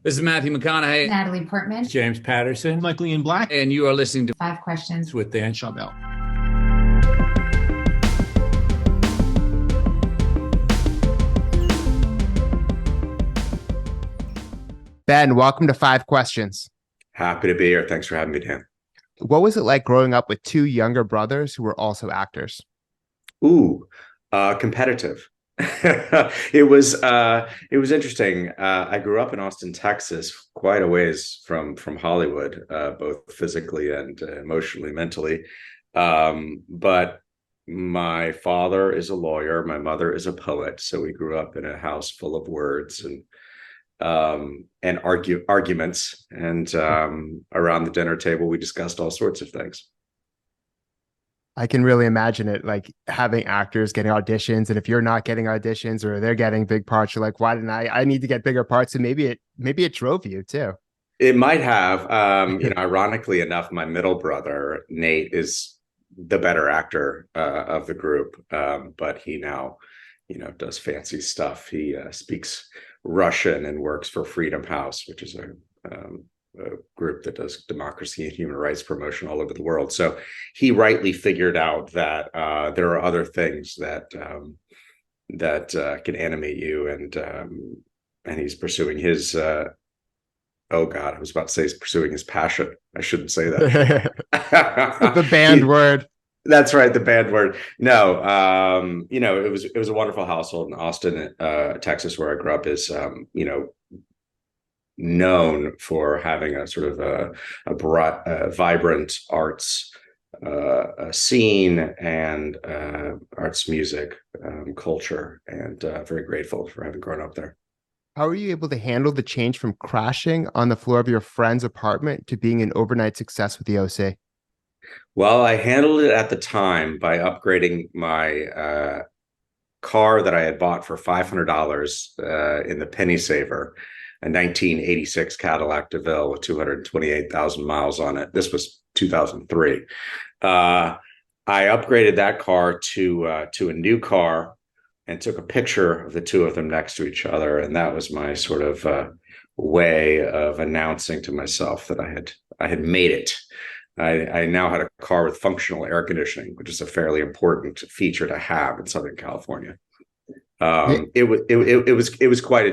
This is Matthew McConaughey. Natalie Portman. James Patterson. Michael Ian Black. And you are listening to Five Questions with Dan Schawbel. Ben, welcome to Five Questions. Happy to be here. Thanks for having me, Dan. What was it like growing up with two younger brothers who were also actors? Competitive. It was interesting. I grew up in Austin, Texas, quite a ways from Hollywood, both physically and emotionally, mentally. But my father is a lawyer. My mother is a poet. So we grew up in a house full of words and arguments. And around the dinner table, we discussed all sorts of things. I can really imagine it, like having actors getting auditions, and if you're not getting auditions or they're getting big parts, you're like, why didn't I need to get bigger parts? And maybe it drove you too. It might have. Ironically enough, my middle brother, Nate, is the better actor of the group. But he now, does fancy stuff. He speaks Russian and works for Freedom House, which is a group that does democracy and human rights promotion all over the world. So he rightly figured out that there are other things that can animate you, and he's pursuing his. Oh God, I was about to say he's pursuing his passion. I shouldn't say that. The banned word. That's right, the banned word. No, it was a wonderful household in Austin, Texas, where I grew up. Is known for having a sort of a broad, vibrant arts scene and arts music culture, and very grateful for having grown up there. How were you able to handle the change from crashing on the floor of your friend's apartment to being an overnight success with the OC? Well, I handled it at the time by upgrading my car that I had bought for $500 in the penny saver, a 1986 Cadillac DeVille with 228,000 miles on it. This was 2003. I upgraded that car to a new car and took a picture of the two of them next to each other, and that was my sort of way of announcing to myself that I had made it. I now had a car with functional air conditioning, which is a fairly important feature to have in Southern California. It was quite a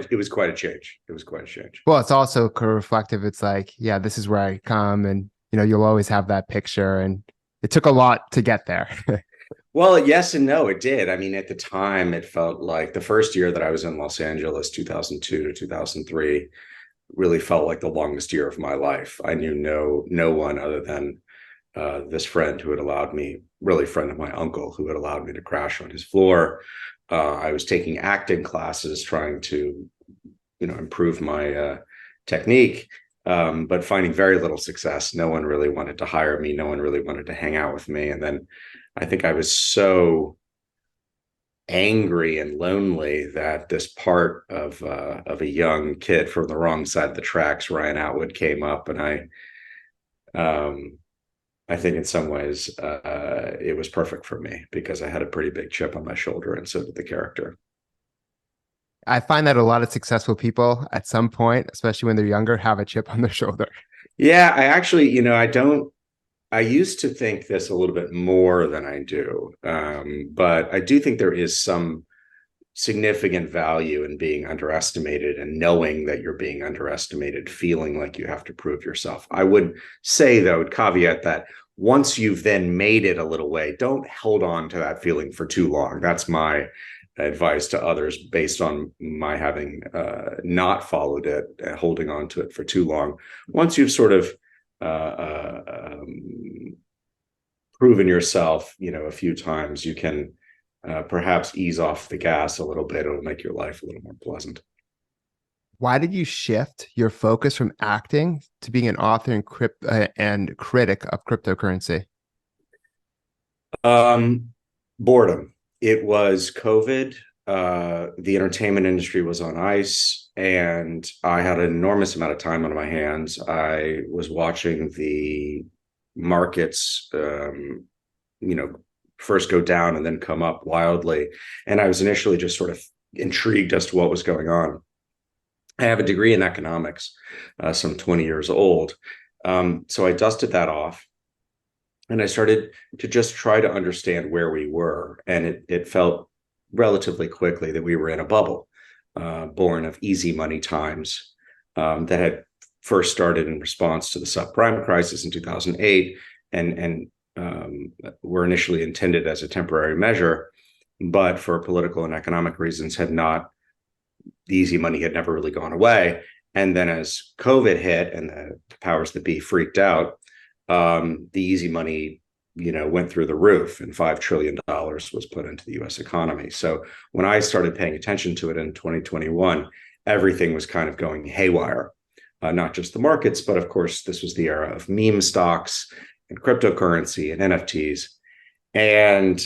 change. It was quite a change. Well, it's also reflective. It's like, yeah, this is where I come, and you'll always have that picture, and it took a lot to get there. Well, yes and no, it did. I mean, at the time, it felt like the first year that I was in Los Angeles, 2002 to 2003, really felt like the longest year of my life. I knew no one other than this friend who had allowed me, really friend of my uncle, who had allowed me to crash on his floor. I was taking acting classes, trying to, improve my technique, but finding very little success. No one really wanted to hire me. No one really wanted to hang out with me. And then I think I was so angry and lonely that this part of a young kid from the wrong side of the tracks, Ryan Atwood, came up, and I think in some ways it was perfect for me because I had a pretty big chip on my shoulder, and so did the character. I find that a lot of successful people at some point, especially when they're younger, have a chip on their shoulder. Yeah, I actually, I used to think this a little bit more than I do, but I do think there is some significant value in being underestimated and knowing that you're being underestimated, feeling like you have to prove yourself. I would say, though, caveat that once you've then made it a little way, don't hold on to that feeling for too long. That's my advice to others based on my having not followed it, holding on to it for too long. Once you've sort of proven yourself, a few times, you can perhaps ease off the gas a little bit. It'll make your life a little more pleasant. Why did you shift your focus from acting to being an author and critic of cryptocurrency? Boredom. It was COVID. The entertainment industry was on ice, and I had an enormous amount of time on my hands. I was watching the markets, first go down and then come up wildly. And I was initially just sort of intrigued as to what was going on. I have a degree in economics, some 20 years old. So I dusted that off and I started to just try to understand where we were. And it felt relatively quickly that we were in a bubble, born of easy money times, that had first started in response to the subprime crisis in 2008 and were initially intended as a temporary measure, but for political and economic reasons the easy money had never really gone away. And then as COVID hit and the powers that be freaked out, the easy money, went through the roof, and $5 trillion was put into the US economy. So when I started paying attention to it in 2021, everything was kind of going haywire. Not just the markets, but of course, this was the era of meme stocks and cryptocurrency and NFTs. And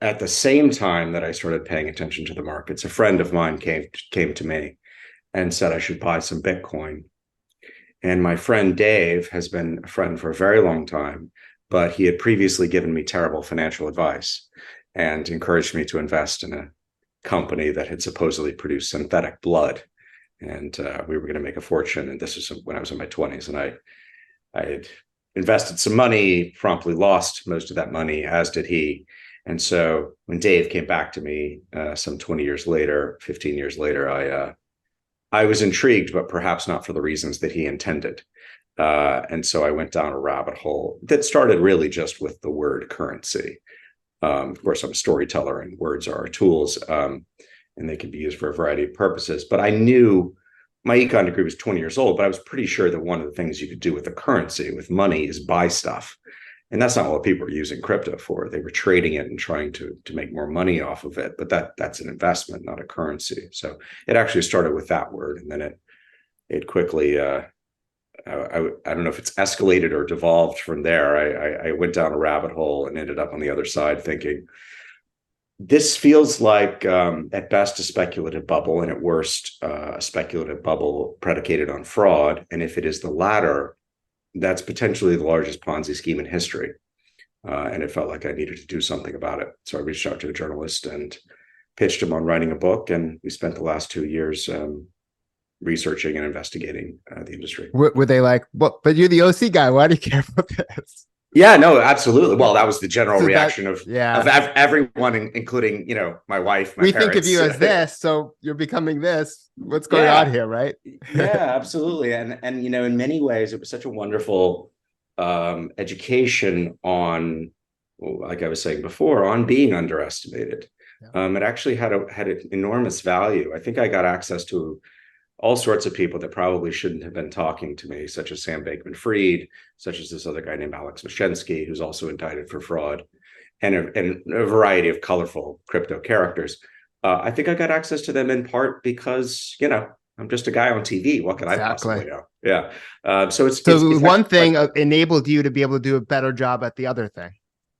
at the same time that I started paying attention to the markets, a friend of mine came to me and said I should buy some Bitcoin. And my friend Dave has been a friend for a very long time, but he had previously given me terrible financial advice and encouraged me to invest in a company that had supposedly produced synthetic blood. And we were going to make a fortune. And this was when I was in my 20s. And I had invested some money, promptly lost most of that money, as did he. And so when Dave came back to me some 20 years later, 15 years later, I was intrigued, but perhaps not for the reasons that he intended. And so I went down a rabbit hole that started really just with the word currency. Of course, I'm a storyteller and words are our tools, and they can be used for a variety of purposes. But I knew my econ degree was 20 years old, but I was pretty sure that one of the things you could do with a currency, with money, is buy stuff. And that's not what people were using crypto for. They were trading it and trying to make more money off of it. But that's an investment, not a currency. So it actually started with that word. And then it quickly, I don't know if it's escalated or devolved from there. I went down a rabbit hole and ended up on the other side thinking, this feels like, at best, a speculative bubble, and at worst, a speculative bubble predicated on fraud. And if it is the latter, that's potentially the largest Ponzi scheme in history. And it felt like I needed to do something about it. So I reached out to a journalist and pitched him on writing a book. And we spent the last 2 years researching and investigating the industry. Were they like, well, but you're the OC guy. Why do you care about this? Yeah, no, absolutely. Well, that was the general reaction of everyone, including, my wife, my we parents. think of you as this, so you're becoming this. What's going on here, right? Yeah, absolutely. And in many ways, it was such a wonderful education on, like I was saying before, on being underestimated. Yeah. It actually had an enormous value. I think I got access to all sorts of people that probably shouldn't have been talking to me, such as Sam Bankman-Fried, such as this other guy named Alex Mashensky, who's also indicted for fraud, and a variety of colorful crypto characters. I think I got access to them in part because, I'm just a guy on TV. What can I possibly know? Yeah. So it's one thing enabled you to be able to do a better job at the other thing.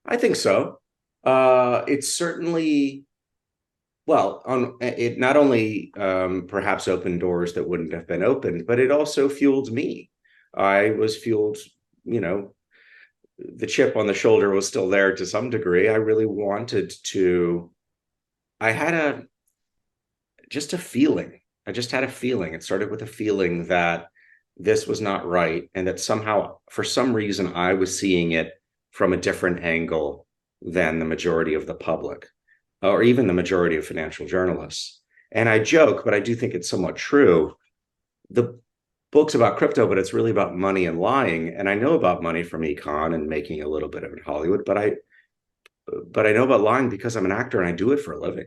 I think so. It's certainly... Well, it not only perhaps opened doors that wouldn't have been opened, but it also fueled me. I was fueled, the chip on the shoulder was still there to some degree. I really wanted to, I had just a feeling. I just had a feeling. It started with a feeling that this was not right, and that somehow, for some reason, I was seeing it from a different angle than the majority of the public, or even the majority of financial journalists. And I joke, but I do think it's somewhat true. The book's about crypto, but it's really about money and lying. And I know about money from econ and making a little bit of it in Hollywood, but I know about lying because I'm an actor and I do it for a living.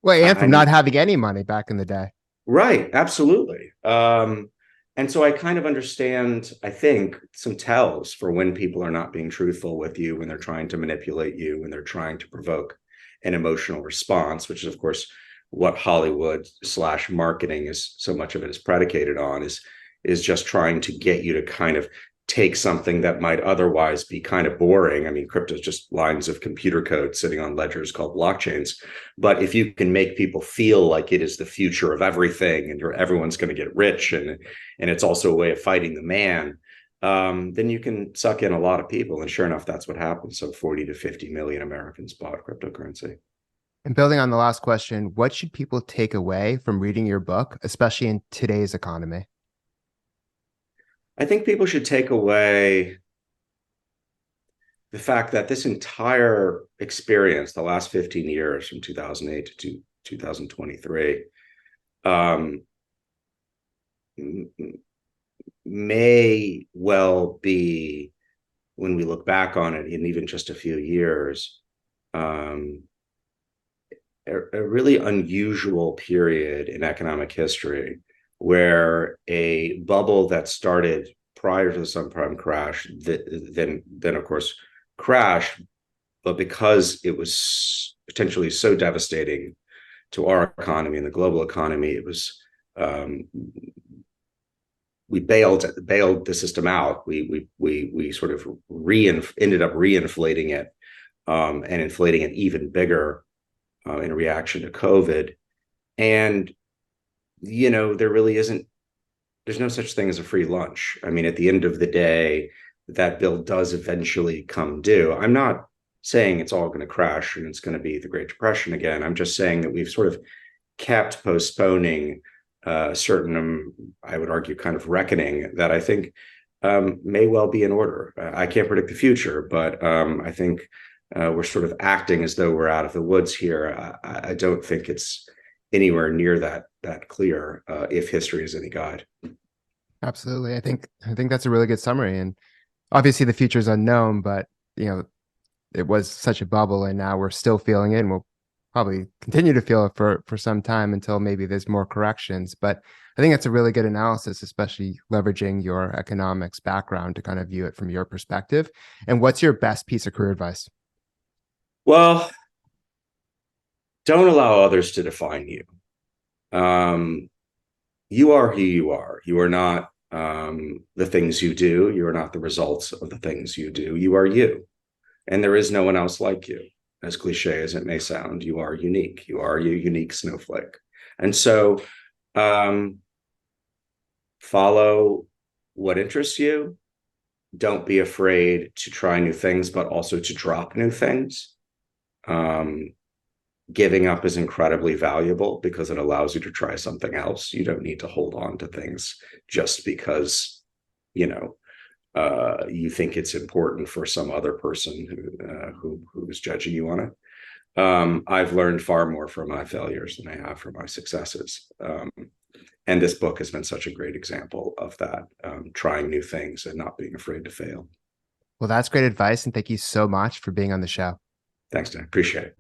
Well, and from not having any money back in the day. Right, absolutely. And so I kind of understand, I think, some tells for when people are not being truthful with you, when they're trying to manipulate you, when they're trying to provoke an emotional response, which is, of course, what Hollywood / marketing is, so much of it is predicated on, is just trying to get you to kind of take something that might otherwise be kind of boring. I mean, crypto is just lines of computer code sitting on ledgers called blockchains. But if you can make people feel like it is the future of everything, and everyone's going to get rich, and it's also a way of fighting the man, then you can suck in a lot of people. And sure enough, that's what happened. So 40 to 50 million Americans bought cryptocurrency. And building on the last question, what should people take away from reading your book, especially in today's economy? I think people should take away the fact that this entire experience, the last 15 years from 2008 to 2023, um, may well be, when we look back on it in even just a few years, a really unusual period in economic history where a bubble that started prior to the subprime crash, then of course crashed, but because it was potentially so devastating to our economy and the global economy, it was we bailed the system out. We sort of ended up reinflating it and inflating it even bigger in reaction to COVID. And there's no such thing as a free lunch. I mean, at the end of the day, that bill does eventually come due. I'm not saying it's all going to crash and it's going to be the Great Depression again. I'm just saying that we've sort of kept postponing a certain, I would argue, kind of reckoning that I think may well be in order. I can't predict the future, but I think we're sort of acting as though we're out of the woods here. I don't think it's anywhere near that clear, if history is any guide. Absolutely. I think that's a really good summary. And obviously the future is unknown, but it was such a bubble and now we're still feeling it, and we'll probably continue to feel it for some time until maybe there's more corrections. But I think that's a really good analysis, especially leveraging your economics background to kind of view it from your perspective. And what's your best piece of career advice? Well, don't allow others to define you. You are who you are. You are not the things you do. You are not the results of the things you do. You are you. And there is no one else like you. As cliche as it may sound, you are unique. You are a unique snowflake. And so follow what interests you. Don't be afraid to try new things, but also to drop new things. Giving up is incredibly valuable because it allows you to try something else. You don't need to hold on to things just because, you think it's important for some other person who is judging you on it. I've learned far more from my failures than I have from my successes. And this book has been such a great example of that, trying new things and not being afraid to fail. Well, that's great advice. And thank you so much for being on the show. Thanks, Dan. Appreciate it.